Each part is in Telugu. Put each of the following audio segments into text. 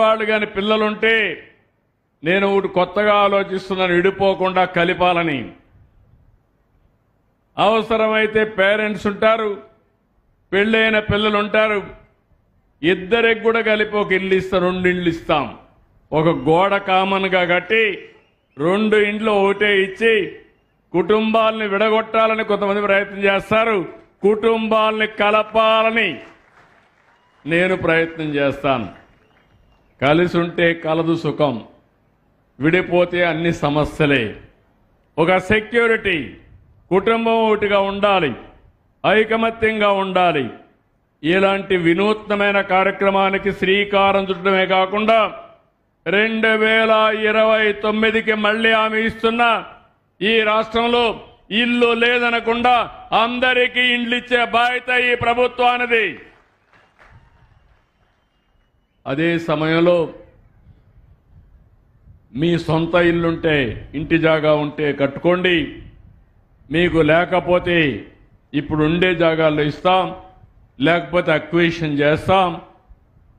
వాళ్ళు కానీ పిల్లలుంటే నేను ఒకటి కొత్తగా ఆలోచిస్తున్నాను, విడిపోకుండా కలిపాలని. అవసరమైతే పేరెంట్స్ ఉంటారు, పెళ్ళైన పిల్లలు ఉంటారు, ఇద్దరికి కూడా కలిపి ఒక ఇల్లు ఇస్తాం, 2 ఇండ్లు ఇస్తాం. ఒక గోడ కామన్గా కట్టి 2 ఇండ్లు ఒకటే ఇచ్చి కుటుంబాలని విడగొట్టాలని కొంతమంది ప్రయత్నం చేస్తారు. కుటుంబాలని కలపాలని నేను ప్రయత్నం చేస్తాను. కలిసి ఉంటే కలదు సుఖం, విడిపోతే అన్ని సమస్యలే. ఒక సెక్యూరిటీ, కుటుంబం ఒకటిగా ఉండాలి, ఐకమత్యంగా ఉండాలి. ఇలాంటి వినూత్నమైన కార్యక్రమానికి శ్రీకారం చుట్టడమే కాకుండా 2029కి మళ్ళీ హామీ ఇస్తున్నా, ఈ రాష్ట్రంలో ఇల్లు లేదనకుండా అందరికీ ఇండ్లు ఇచ్చే బాధ్యత ఈ ప్రభుత్వానిది. అదే సమయంలో మీ సొంత ఇల్లుంటే, ఇంటి జాగా ఉంటే కట్టుకోండి. మీకు లేకపోతే ఇప్పుడు ఉండే జాగాల్లో ఇస్తాం, లేకపోతే అక్విజిషన్ చేస్తాం.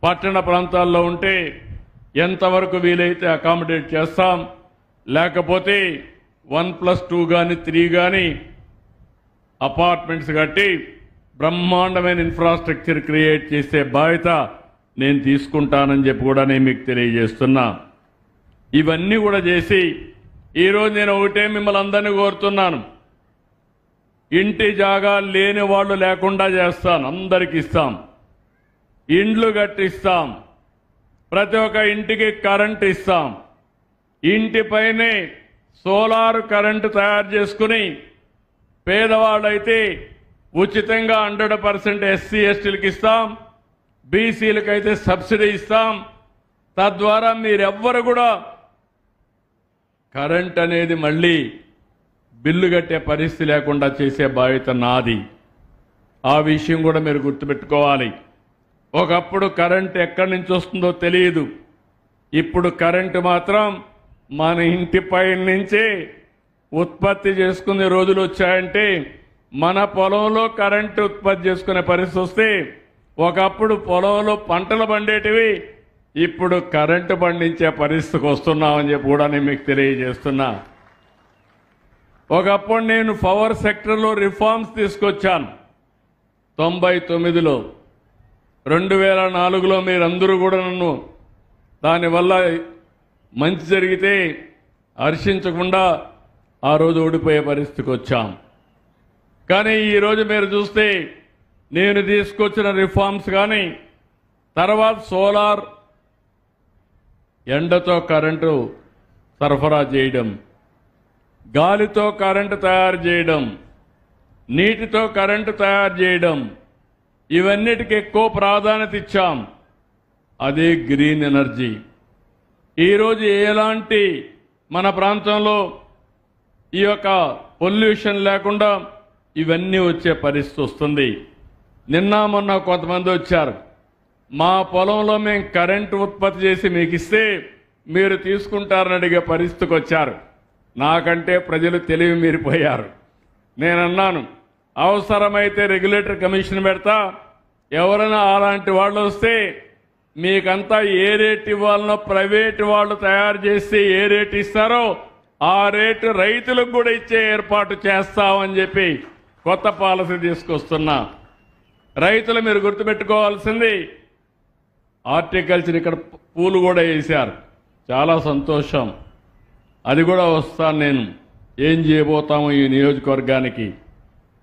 పట్టణ ప్రాంతాల్లో ఉంటే ఎంతవరకు వీలైతే అకామిడేట్ చేస్తాం. లేకపోతే 1+2 కానీ 3 కానీ అపార్ట్మెంట్స్ కట్టి బ్రహ్మాండమైన ఇన్ఫ్రాస్ట్రక్చర్ క్రియేట్ చేసే బాధ్యత నేను తీసుకుంటానని చెప్పి కూడా నేను మీకు తెలియజేస్తున్నా. ఇవన్నీ కూడా చేసి ఈరోజు నేను ఒకటే మిమ్మల్ని అందరినీ కోరుతున్నాను, ఇంటి జాగా లేని వాళ్ళు లేకుండా చేస్తాను, అందరికి ఇస్తాం, ఇండ్లు కట్టిస్తాం, ప్రతి ఒక్క ఇంటికి కరెంట్ ఇస్తాం, ఇంటిపైనే సోలార్ కరెంటు తయారు చేసుకుని పేదవాళ్ళైతే ఉచితంగా 100% ఎస్సీ ఎస్టీలకు ఇస్తాం, బీసీలకైతే సబ్సిడీ ఇస్తాం. తద్వారా మీరెవ్వరు కూడా కరెంట్ అనేది మళ్ళీ బిల్లు కట్టే పరిస్థితి లేకుండా చేసే బాధ్యత నాది. ఆ విషయం కూడా మీరు గుర్తుపెట్టుకోవాలి. ఒకప్పుడు కరెంట్ ఎక్కడి నుంచి వస్తుందో తెలియదు, ఇప్పుడు కరెంటు మాత్రం మన ఇంటిపై నుంచే ఉత్పత్తి చేసుకునే రోజులు వచ్చాయంటే, మన పొలంలో కరెంటు ఉత్పత్తి చేసుకునే పరిస్థితి వస్తే, ఒకప్పుడు పొలంలో పంటలు పండేటివి ఇప్పుడు కరెంటు పండించే పరిస్థితికి వస్తున్నామని చెప్పి కూడా నేను మీకు తెలియజేస్తున్నా. ఒకప్పుడు నేను పవర్ సెక్టర్లో రిఫార్మ్స్ తీసుకొచ్చాను 99లో, 2004లో మీరందరూ కూడా నన్ను దానివల్ల మంచి జరిగితే హర్షించకుండా ఆ రోజు ఓడిపోయే పరిస్థితికి వచ్చాం. కానీ ఈరోజు మీరు చూస్తే నేను తీసుకొచ్చిన రిఫార్మ్స్ కానీ, తర్వాత సోలార్, ఎండతో కరెంటు సరఫరా చేయడం, గాలితో కరెంటు తయారు చేయడం, నీటితో కరెంటు తయారు చేయడం, ఇవన్నిటికీ ఎక్కువ ప్రాధాన్యత ఇచ్చాం. అదే గ్రీన్ ఎనర్జీ. ఈరోజు ఎలాంటి మన ప్రాంతంలో ఈ యొక్క పొల్యూషన్ లేకుండా ఇవన్నీ వచ్చే పరిస్థితి వస్తుంది. నిన్న మొన్న కొంతమంది వచ్చారు, మా పొలంలో మేము కరెంటు ఉత్పత్తి చేసి మీకు ఇస్తే మీరు తీసుకుంటారని అడిగే పరిస్థితికి వచ్చారు. నాకంటే ప్రజలు తెలివి మీరిపోయారు. నేనన్నాను, అవసరమైతే రెగ్యులేటర్ కమిషన్ పెడతా, ఎవరైనా అలాంటి వాళ్ళు వస్తే మీకంతా ఏ రేట్ ఇవ్వాలనో ప్రైవేటు వాళ్ళు తయారు చేసి ఏ రేట్ ఇస్తారో ఆ రేటు రైతులకు కూడా ఇచ్చే ఏర్పాటు చేస్తామని చెప్పి కొత్త పాలసీ తీసుకొస్తున్నా. రైతులు మీరు గుర్తుపెట్టుకోవాల్సింది, హార్టికల్చర్ ఇక్కడ పూలు కూడా వేశారు, చాలా సంతోషం. అది కూడా వస్తాను నేను, ఏం చేయబోతాము ఈ నియోజకవర్గానికి.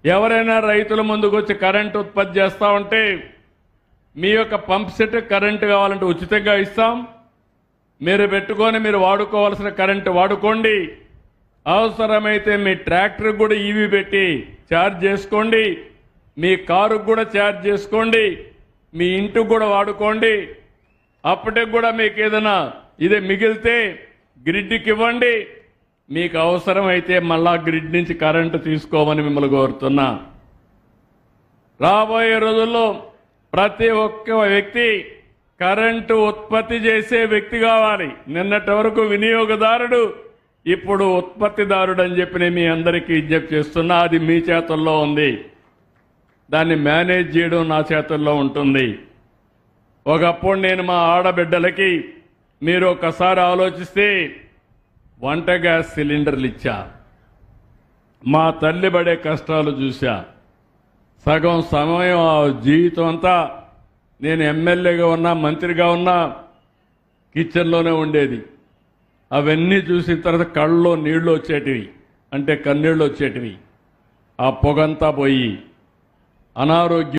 ఎవరైనా రైతుల ముందుకు వచ్చి కరెంటు ఉత్పత్తి చేస్తా ఉంటే మీ యొక్క పంప్ సెట్ కరెంటు కావాలంటే ఉచితంగా ఇస్తాం, మీరు పెట్టుకొని మీరు వాడుకోవాల్సిన కరెంటు వాడుకోండి. అవసరమైతే మీ ట్రాక్టర్కి కూడా ఈవీ పెట్టి ఛార్జ్ చేసుకోండి, మీ కారుకు కూడా ఛార్జ్ చేసుకోండి, మీ ఇంటికి కూడా వాడుకోండి. అప్పటికి కూడా మీకు ఏదైనా ఇదే మిగిలితే గ్రిడ్కి ఇవ్వండి. మీకు అవసరమైతే మళ్ళా గ్రిడ్ నుంచి కరెంటు తీసుకోమని మిమ్మల్ని కోరుతున్నా. రాబోయే రోజుల్లో ప్రతి ఒక్క వ్యక్తి కరెంటు ఉత్పత్తి చేసే వ్యక్తి కావాలి. నిన్నటి వరకు వినియోగదారుడు, ఇప్పుడు ఉత్పత్తిదారుడు అని చెప్పి నేను మీ అందరికీ విజ్ఞప్తి చేస్తున్నా. అది మీ చేతుల్లో ఉంది, దాన్ని మేనేజ్ చేయడం నా చేతుల్లో ఉంటుంది. ఒకప్పుడు నేను మా ఆడబిడ్డలకి మీరు ఒకసారి ఆలోచిస్తే వంట గ్యాస్ సిలిండర్లు ఇచ్చా, మా తల్లి పడే కష్టాలు చూశా. సగం సమయం ఆ జీవితం అంతా నేను ఎమ్మెల్యేగా ఉన్నా మంత్రిగా ఉన్నా కిచెన్లోనే ఉండేది. అవన్నీ చూసిన తర్వాత కళ్ళలో నీళ్లు వచ్చేటివి, అంటే కన్నీళ్ళు వచ్చేటివి. ఆ పొగంతా పోయి అనారోగ్యం